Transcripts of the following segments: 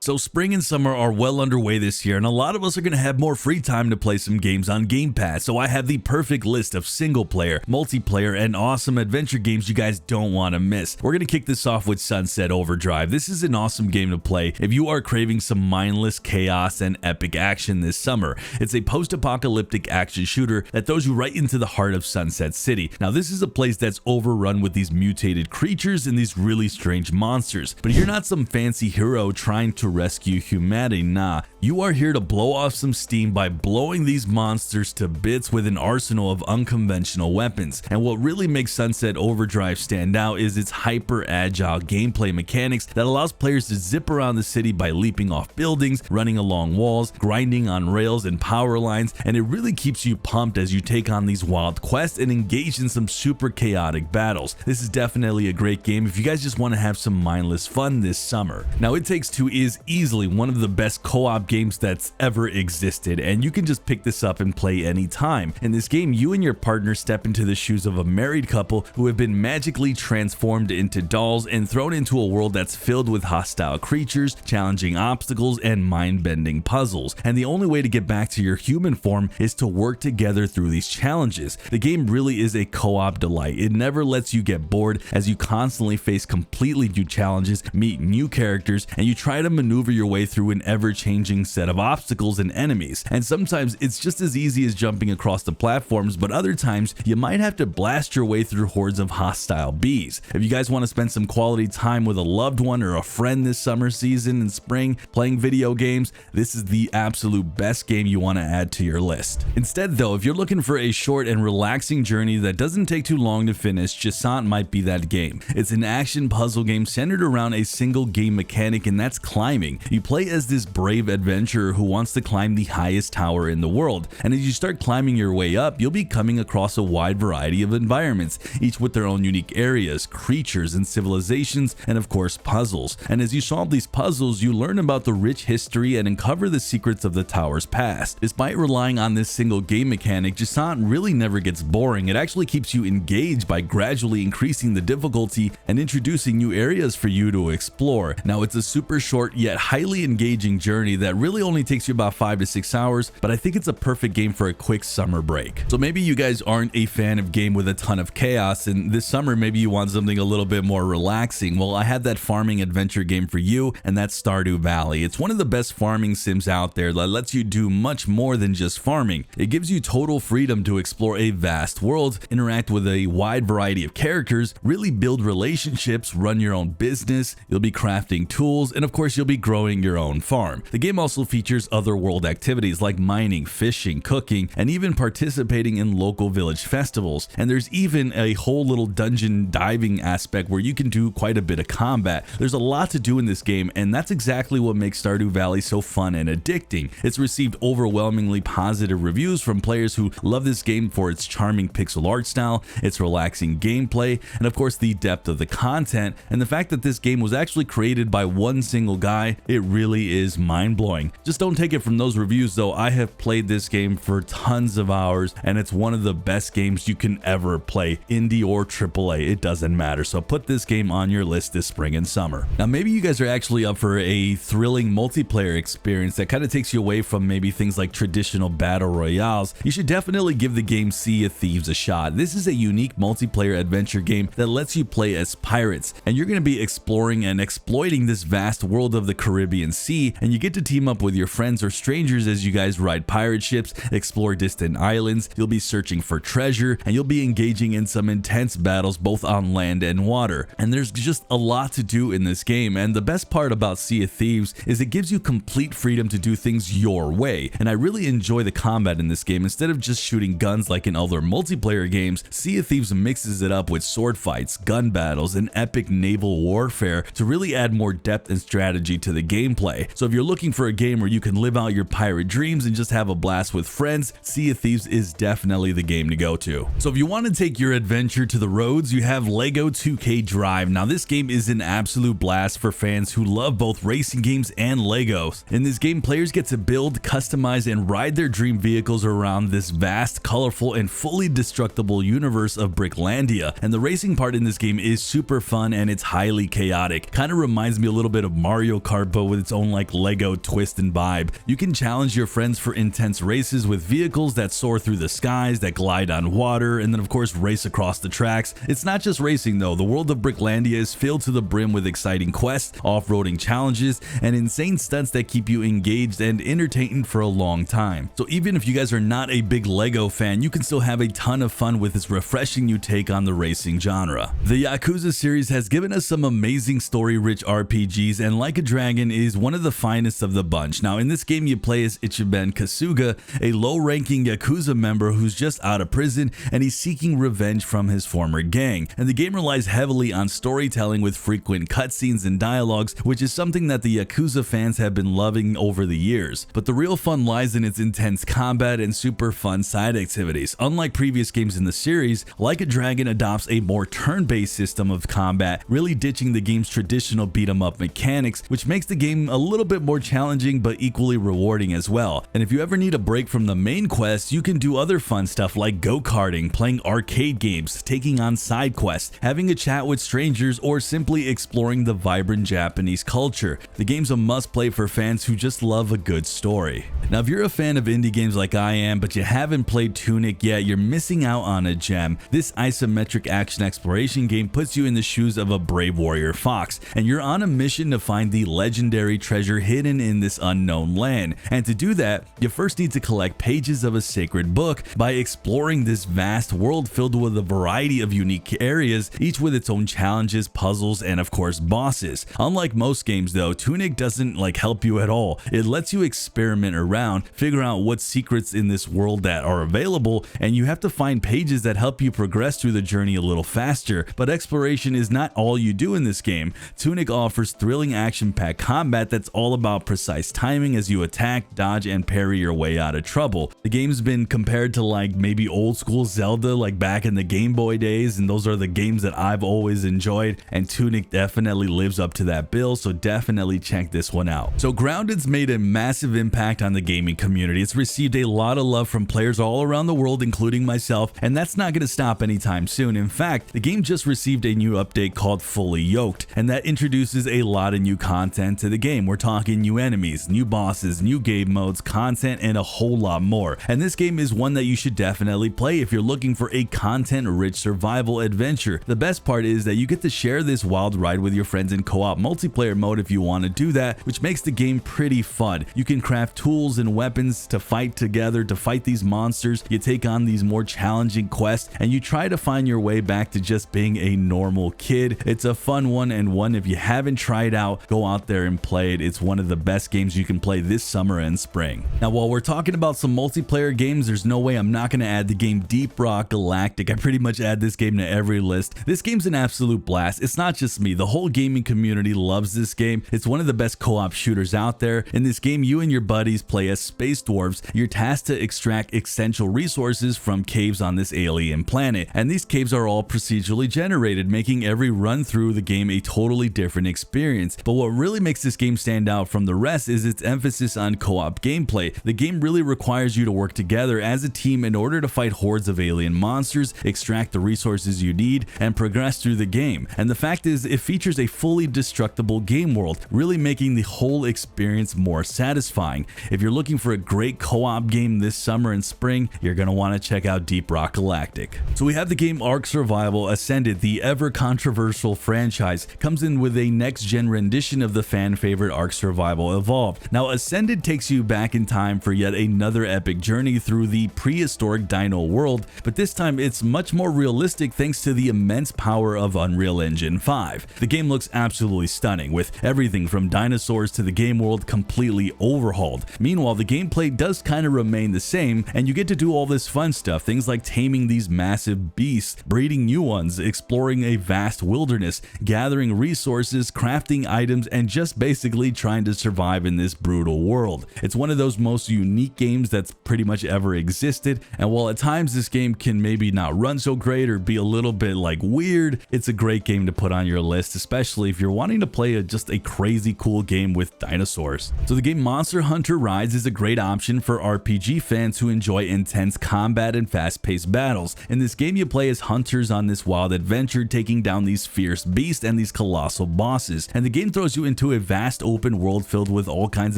So spring and summer are well underway this year, and a lot of us are going to have more free time to play some games on Game Pass. So I have the perfect list of single player, multiplayer, and awesome adventure games you guys don't want to miss. We're going to kick this off with Sunset Overdrive. This is an awesome game to play if you are craving some mindless chaos and epic action this summer. It's a post-apocalyptic action shooter that throws you right into the heart of Sunset City. Now this is a place that's overrun with these mutated creatures and these really strange monsters, but you're not some fancy hero trying to rescue humanity. Nah, you are here to blow off some steam by blowing these monsters to bits with an arsenal of unconventional weapons. And what really makes Sunset Overdrive stand out is its hyper agile gameplay mechanics that allows players to zip around the city by leaping off buildings, running along walls, grinding on rails and power lines, and it really keeps you pumped as you take on these wild quests and engage in some super chaotic battles. This is definitely a great game if you guys just want to have some mindless fun this summer. Now It Takes Two is easily one of the best co-op games that's ever existed, and you can just pick this up and play anytime. In this game, you and your partner step into the shoes of a married couple who have been magically transformed into dolls and thrown into a world that's filled with hostile creatures, challenging obstacles, and mind-bending puzzles. And the only way to get back to your human form is to work together through these challenges. The game really is a co-op delight. It never lets you get bored as you constantly face completely new challenges, meet new characters, and you try to maneuver your way through an ever-changing set of obstacles and enemies. And sometimes it's just as easy as jumping across the platforms, but other times you might have to blast your way through hordes of hostile bees. If you guys want to spend some quality time with a loved one or a friend this summer season and spring playing video games, this is the absolute best game you want to add to your list. Instead though, if you're looking for a short and relaxing journey that doesn't take too long to finish, Gisant might be that game. It's an action puzzle game centered around a single game mechanic, and that's climbing. You play as this brave adventurer who wants to climb the highest tower in the world, and as you start climbing your way up, you'll be coming across a wide variety of environments, each with their own unique areas, creatures, and civilizations, and of course puzzles. And as you solve these puzzles, you learn about the rich history and uncover the secrets of the tower's past. Despite relying on this single game mechanic, Gisant really never gets boring. It actually keeps you engaged by gradually increasing the difficulty and introducing new areas for you to explore. Now it's a super short yet highly engaging journey that really only takes you about 5 to 6 hours, but I think it's a perfect game for a quick summer break. So maybe you guys aren't a fan of game with a ton of chaos, and this summer maybe you want something a little bit more relaxing. Well, I have that farming adventure game for you, and that's Stardew Valley. It's one of the best farming sims out there that lets you do much more than just farming. It gives you total freedom to explore a vast world, interact with a wide variety of characters, really build relationships, run your own business, you'll be crafting tools, and of course you'll be growing your own farm. The game also features other world activities like mining, fishing, cooking, and even participating in local village festivals. And there's even a whole little dungeon diving aspect where you can do quite a bit of combat. There's a lot to do in this game, and that's exactly what makes Stardew Valley so fun and addicting. It's received overwhelmingly positive reviews from players who love this game for its charming pixel art style, its relaxing gameplay, and of course the depth of the content, and the fact that this game was actually created by one single guy. It really is mind-blowing. Just don't take it from those reviews though. I have played this game for tons of hours, and it's one of the best games you can ever play, indie or AAA, it doesn't matter. So put this game on your list this spring and summer. Now maybe you guys are actually up for a thrilling multiplayer experience that kind of takes you away from maybe things like traditional battle royales. You should definitely give the game Sea of Thieves a shot. This is a unique multiplayer adventure game that lets you play as pirates, and you're going to be exploring and exploiting this vast world of the Caribbean Sea, and you get to team up with your friends or strangers as you guys ride pirate ships, explore distant islands, you'll be searching for treasure, and you'll be engaging in some intense battles both on land and water. And there's just a lot to do in this game, and the best part about Sea of Thieves is it gives you complete freedom to do things your way. And I really enjoy the combat in this game. Instead of just shooting guns like in other multiplayer games, Sea of Thieves mixes it up with sword fights, gun battles, and epic naval warfare to really add more depth and strategy to the gameplay. So if you're looking for a game where you can live out your pirate dreams and just have a blast with friends, Sea of Thieves is definitely the game to go to. So if you want to take your adventure to the roads, you have LEGO 2K Drive. Now this game is an absolute blast for fans who love both racing games and Legos. In this game, players get to build, customize, and ride their dream vehicles around this vast, colorful, and fully destructible universe of Bricklandia. And the racing part in this game is super fun and it's highly chaotic. Kind of reminds me a little bit of Mario Kart, but with its own like LEGO twist and vibe. You can challenge your friends for intense races with vehicles that soar through the skies, that glide on water, and then of course race across the tracks. It's not just racing though. The world of Bricklandia is filled to the brim with exciting quests, off-roading challenges, and insane stunts that keep you engaged and entertained for a long time. So even if you guys are not a big LEGO fan, you can still have a ton of fun with this refreshing new take on the racing genre. The Yakuza series has given us some amazing story-rich RPGs, and Like a Dragon is one of the finest of the bunch. Now in this game you play as Ichiban Kasuga, a low-ranking Yakuza member who's just out of prison and he's seeking revenge from his former gang. And the game relies heavily on storytelling with frequent cutscenes and dialogues, which is something that the Yakuza fans have been loving over the years. But the real fun lies in its intense combat and super fun side activities. Unlike previous games in the series, Like a Dragon adopts a more turn-based system of combat, really ditching the game's traditional beat-em-up mechanics, which makes the game a little bit more challenging but equally rewarding as well. And if you ever need a break from the main quest, you can do other fun stuff like go-karting, playing arcade games, taking on side quests, having a chat with strangers, or simply exploring the vibrant Japanese culture. The game's a must-play for fans who just love a good story. Now if you're a fan of indie games like I am, but you haven't played Tunic yet, you're missing out on a gem. This isometric action exploration game puts you in the shoes of a brave warrior fox, and you're on a mission to find the legendary treasure hidden in this unknown land. And to do that, you first need to collect pages of a sacred book by exploring this vast world filled with a variety of unique areas, each with its own challenges, puzzles, and of course bosses. Unlike most games though, Tunic doesn't help you at all. It lets you experiment around, figure out what secrets in this world that are available, and you have to find pages that help you progress through the journey a little faster. But exploration is not all you do in this game. Tunic offers thrilling action-packed combat that's all about precise timing as you attack, dodge, and parry your way out of trouble. The game's been compared to maybe old school Zelda back in the Game Boy days, and those are the games that I've always enjoyed, and Tunic definitely lives up to that bill, so definitely check this one out. So Grounded's made a massive impact on the gaming community. It's received a lot of love from players all around the world, including myself, and that's not going to stop anytime soon. In fact, the game just received a new update called Fully Yoked, and that introduces a lot of new content to the game. We're talking new enemies, new bosses, new game modes, content, and a whole lot more. And this game is one that you should definitely play if you're looking for a content-rich survival adventure. The best part is that you get to share this wild ride with your friends in co-op multiplayer mode if you want to do that, which makes the game pretty fun. You can craft tools and weapons to fight together, to fight these monsters. You take on these more challenging quests, and you try to find your way back to just being a normal kid. It's a fun one, and one if you haven't tried out, go out there and play it. It's one of the best games you can play this summer and spring. Now while we're talking about some multiplayer games, there's no way I'm not going to add the game Deep Rock Galactic. I pretty much add this game to every list. This game's an absolute blast. It's not just me. The whole gaming community loves this game. It's one of the best co-op shooters out there. In this game, you and your buddies play as space dwarves. You're tasked to extract essential resources from caves on this alien planet, and these caves are all procedurally generated, making every run through the game a totally different experience. But what really makes this game stand out from the rest is its emphasis on co-op gameplay. The game really requires you to work together as a team in order to fight hordes of alien monsters, extract the resources you need, and progress through the game. And the fact is, it features a fully destructible game world, really making the whole experience more satisfying. If you're looking for a great co-op game this summer and spring, you're going to want to check out Deep Rock Galactic. So we have the game Ark Survival Ascended. The ever controversial franchise comes in with a next-gen rendition of the fan favorite Ark Survival Evolved. Now Ascended takes you back in time for yet another epic journey through the prehistoric dino world, but this time it's much more realistic thanks to the immense power of Unreal Engine 5. The game looks absolutely stunning, with everything from dinosaurs to the game world completely overhauled. Meanwhile, the gameplay does kind of remain the same, and you get to do all this fun stuff, things like taming these massive beasts, breeding new ones, exploring a vast wilderness, gathering resources, crafting items, and just basically trying to survive thrive in this brutal world. It's one of those most unique games that's pretty much ever existed, and while at times this game can maybe not run so great or be a little bit like weird, it's a great game to put on your list, especially if you're wanting to play just a crazy cool game with dinosaurs. So the game Monster Hunter Rise is a great option for RPG fans who enjoy intense combat and fast-paced battles. In this game, you play as hunters on this wild adventure, taking down these fierce beasts and these colossal bosses, and the game throws you into a vast open world filled with all kinds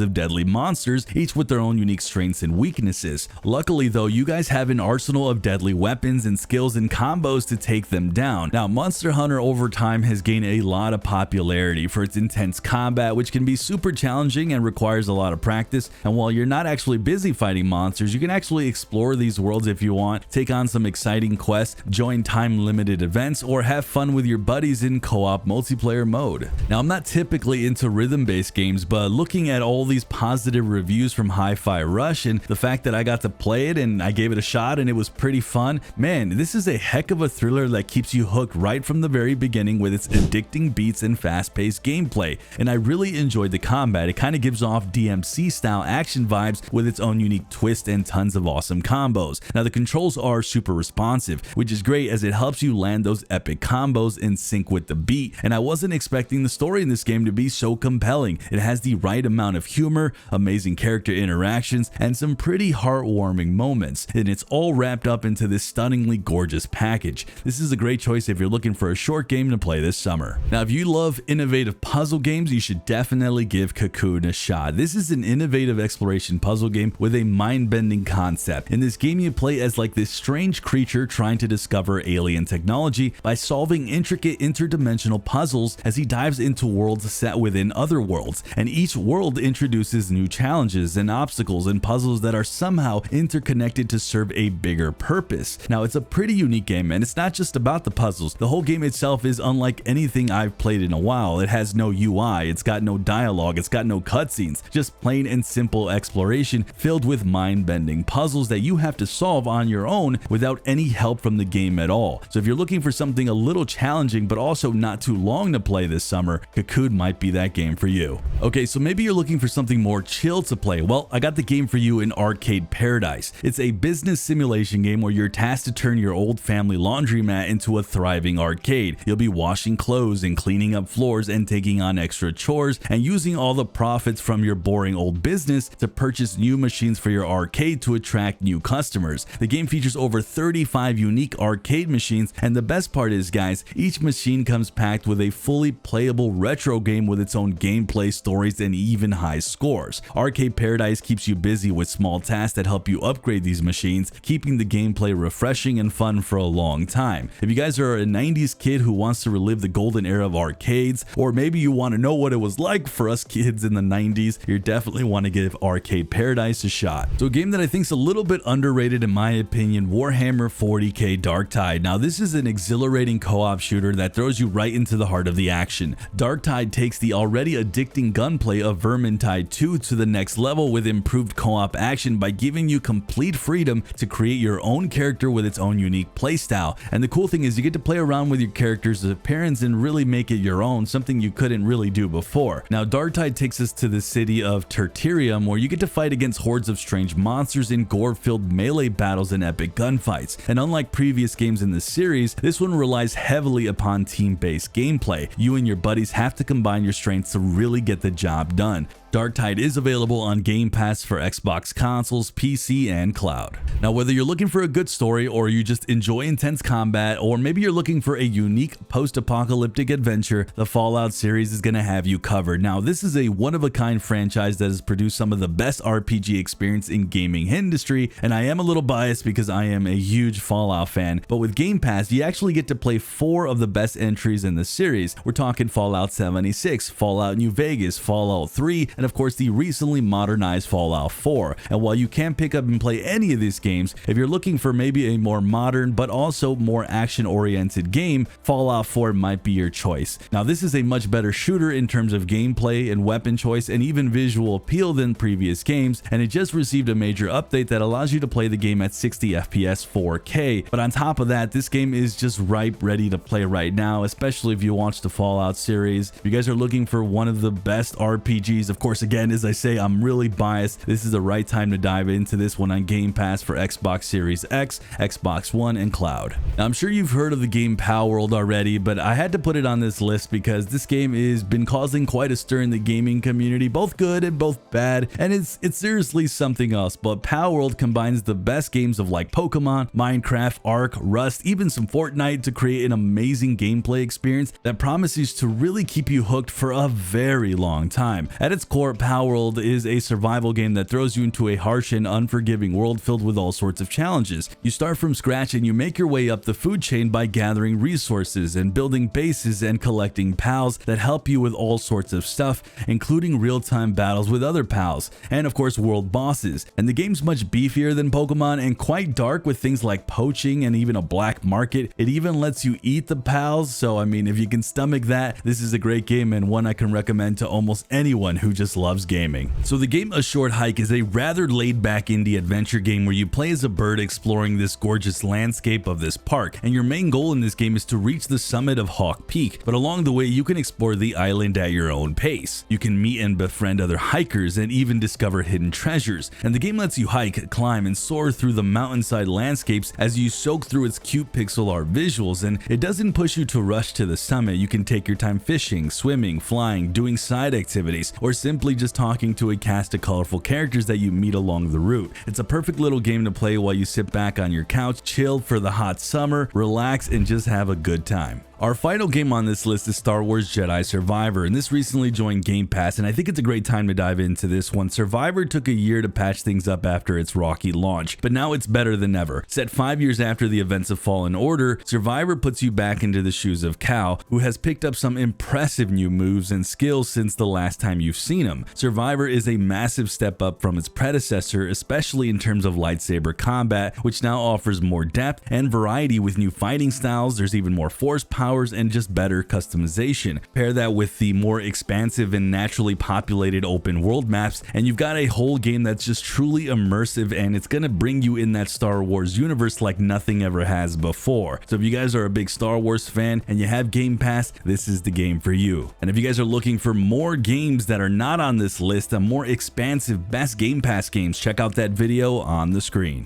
of deadly monsters, each with their own unique strengths and weaknesses. Luckily though, you guys have an arsenal of deadly weapons and skills and combos to take them down. Now, Monster Hunter over time has gained a lot of popularity for its intense combat, which can be super challenging and requires a lot of practice, and while you're not actually busy fighting monsters, you can actually explore these worlds if you want, take on some exciting quests, join time-limited events, or have fun with your buddies in co-op multiplayer mode. Now, I'm not typically into rhythm-based games, but looking at all these positive reviews from Hi-Fi Rush and the fact that I got to play it and I gave it a shot and it was pretty fun, man, this is a heck of a thriller that keeps you hooked right from the very beginning with its addicting beats and fast-paced gameplay. And I really enjoyed the combat. It kind of gives off DMC style action vibes with its own unique twist and tons of awesome combos. Now, the controls are super responsive, which is great as it helps you land those epic combos in sync with the beat, and I wasn't expecting the story in this game to be so compelling. It has the right amount of humor, amazing character interactions, and some pretty heartwarming moments, and it's all wrapped up into this stunningly gorgeous package. This is a great choice if you're looking for a short game to play this summer. Now, if you love innovative puzzle games, you should definitely give Cocoon a shot. This is an innovative exploration puzzle game with a mind-bending concept. In this game, you play as like this strange creature trying to discover alien technology by solving intricate interdimensional puzzles as he dives into worlds set within other worlds, and each world introduces new challenges and obstacles and puzzles that are somehow interconnected to serve a bigger purpose. Now, it's a pretty unique game, and it's not just about the puzzles. The whole game itself is unlike anything I've played in a while. It has no UI, it's got no dialogue, it's got no cutscenes, just plain and simple exploration filled with mind-bending puzzles that you have to solve on your own without any help from the game at all. So if you're looking for something a little challenging but also not too long to play this summer, Cocoon might be that game for you. Okay, so maybe you're looking for something more chill to play. Well, I got the game for you in Arcade Paradise. It's a business simulation game where you're tasked to turn your old family laundromat into a thriving arcade. You'll be washing clothes and cleaning up floors and taking on extra chores and using all the profits from your boring old business to purchase new machines for your arcade to attract new customers. The game features over 35 unique arcade machines, and the best part is, guys, each machine comes packed with a fully playable retro game with its own gameplay, stories, and even high scores. Arcade Paradise keeps you busy with small tasks that help you upgrade these machines, keeping the gameplay refreshing and fun for a long time. If you guys are a 90s kid who wants to relive the golden era of arcades, or maybe you want to know what it was like for us kids in the 90s, you definitely want to give Arcade Paradise a shot. So a game that I think is a little bit underrated in my opinion, Warhammer 40k Darktide. Now, this is an exhilarating co-op shooter that throws you right into the heart of the action. Darktide takes the already addicting gunplay of Vermintide 2 to the next level with improved co-op action by giving you complete freedom to create your own character with its own unique playstyle. And the cool thing is you get to play around with your character's appearance and really make it your own, something you couldn't really do before. Now, Darktide takes us to the city of Tertium, where you get to fight against hordes of strange monsters in gore-filled melee battles and epic gunfights. And unlike previous games in the series, this one relies heavily upon team-based gameplay. You and your buddies have to combine your strengths to really get the job done. Darktide is available on Game Pass for Xbox consoles, PC, and cloud. Now, whether you're looking for a good story or you just enjoy intense combat, or maybe you're looking for a unique post-apocalyptic adventure, the Fallout series is going to have you covered. Now, this is a one-of-a-kind franchise that has produced some of the best RPG experience in gaming industry, and I am a little biased because I am a huge Fallout fan, but with Game Pass, you actually get to play 4 of the best entries in the series. We're talking Fallout 76, Fallout New Vegas, Fallout 3, and of course the recently modernized Fallout 4. And while you can pick up and play any of these games, if you're looking for maybe a more modern but also more action-oriented game, Fallout 4 might be your choice. Now, this is a much better shooter in terms of gameplay and weapon choice and even visual appeal than previous games, and it just received a major update that allows you to play the game at 60 FPS 4K. But on top of that, this game is just ripe, ready to play right now, especially if you watch the Fallout series. If you guys are looking for one of the best RPGs, of course course, again, as I say, I'm really biased. This is the right time to dive into this one on Game Pass for Xbox Series X, Xbox One, and Cloud. Now, I'm sure you've heard of the game Palworld already, but I had to put it on this list because this game has been causing quite a stir in the gaming community, both good and both bad, and it's seriously something else. But Palworld combines the best games of like Pokemon, Minecraft, Ark, Rust, even some Fortnite to create an amazing gameplay experience that promises to really keep you hooked for a very long time. At its core, Palworld is a survival game that throws you into a harsh and unforgiving world filled with all sorts of challenges. You start from scratch and you make your way up the food chain by gathering resources and building bases and collecting pals that help you with all sorts of stuff, including real-time battles with other pals, and of course world bosses. And the game's much beefier than Pokemon and quite dark with things like poaching and even a black market. It even lets you eat the pals, so I mean, if you can stomach that, this is a great game and one I can recommend to almost anyone who just loves gaming. So the game A Short Hike is a rather laid-back indie adventure game where you play as a bird exploring this gorgeous landscape of this park, and your main goal in this game is to reach the summit of Hawk Peak, but along the way you can explore the island at your own pace. You can meet and befriend other hikers and even discover hidden treasures, and the game lets you hike, climb, and soar through the mountainside landscapes as you soak through its cute pixel art visuals, and it doesn't push you to rush to the summit. You can take your time fishing, swimming, flying, doing side activities, or simply just talking to a cast of colorful characters that you meet along the route. It's a perfect little game to play while you sit back on your couch, chill for the hot summer, relax, and just have a good time. Our final game on this list is Star Wars Jedi Survivor, and this recently joined Game Pass, and I think it's a great time to dive into this one. Survivor took a year to patch things up after its rocky launch, but now it's better than ever. Set 5 years after the events of Fallen Order, Survivor puts you back into the shoes of Cal, who has picked up some impressive new moves and skills since the last time you've seen him. Survivor is a massive step up from its predecessor, especially in terms of lightsaber combat, which now offers more depth and variety with new fighting styles. There's even more force power and just better customization. Pair that with the more expansive and naturally populated open world maps, and you've got a whole game that's just truly immersive, and it's gonna bring you in that Star Wars universe like nothing ever has before. So if you guys are a big Star Wars fan and you have Game Pass, this is the game for you. And if you guys are looking for more games that are not on this list, a more expansive best Game Pass games, check out that video on the screen.